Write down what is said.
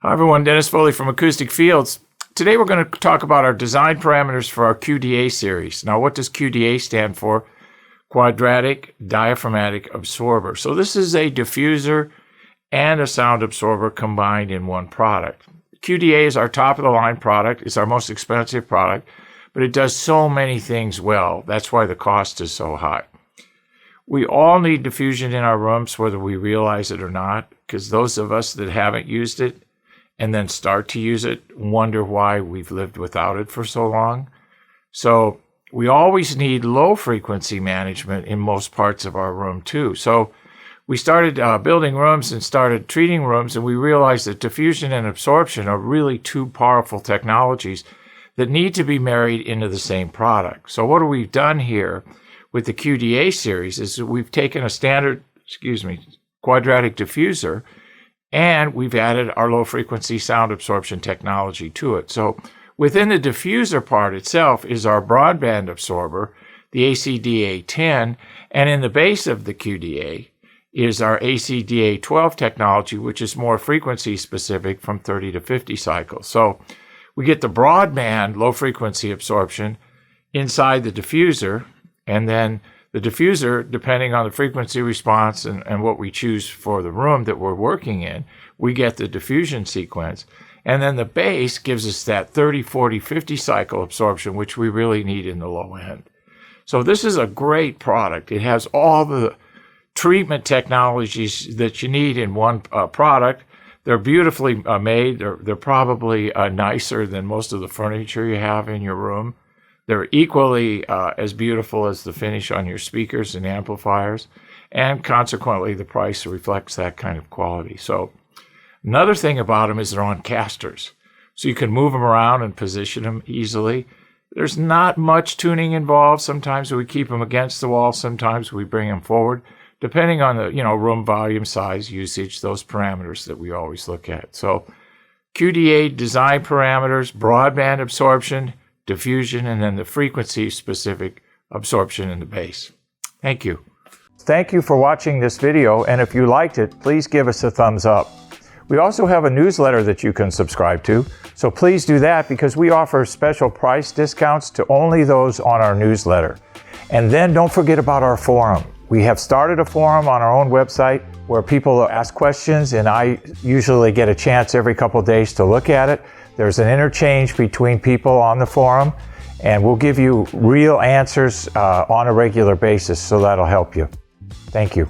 Hi everyone, Dennis Foley from Acoustic Fields. Today we're going to talk about our design parameters for our QDA series. Now what does QDA stand for? Quadratic Diaphragmatic Absorber. So this is a diffuser and a sound absorber combined in one product. QDA is our top of the line product. It's our most expensive product, but it does so many things well. That's why the cost is so high. We all need diffusion in our rooms, whether we realize it or not, because those of us that haven't used it and then start to use it wonder why we've lived without it for so long. So we always need low frequency management in most parts of our room too. So we started building rooms and started treating rooms, and we realized that diffusion and absorption are really two powerful technologies that need to be married into the same product. So what we've done here with the QDA series is that we've taken a standard, quadratic diffuser, and we've added our low-frequency sound absorption technology to it. So within the diffuser part itself is our broadband absorber, the ACDA10, and in the base of the QDA is our ACDA12 technology, which is more frequency-specific from 30 to 50 cycles. So we get the broadband low-frequency absorption inside the diffuser, and then the diffuser, depending on the frequency response and what we choose for the room that we're working in, we get the diffusion sequence. And then the base gives us that 30, 40, 50 cycle absorption, which we really need in the low end. So this is a great product. It has all the treatment technologies that you need in one product. They're beautifully made. They're probably nicer than most of the furniture you have in your room. They're equally as beautiful as the finish on your speakers and amplifiers, and consequently the price reflects that kind of quality. So another thing about them is they're on casters, so you can move them around and position them easily. There's not much tuning involved. Sometimes we keep them against the wall, sometimes we bring them forward, depending on the room volume, size, usage, those parameters that we always look at. So QDA design parameters, broadband absorption, diffusion, and then the frequency-specific absorption in the base. Thank you. Thank you for watching this video, and if you liked it, please give us a thumbs up. We also have a newsletter that you can subscribe to, so please do that because we offer special price discounts to only those on our newsletter. And then don't forget about our forum. We have started a forum on our own website where people ask questions, and I usually get a chance every couple days to look at it. There's an interchange between people on the forum, and we'll give you real answers on a regular basis, so that'll help you. Thank you.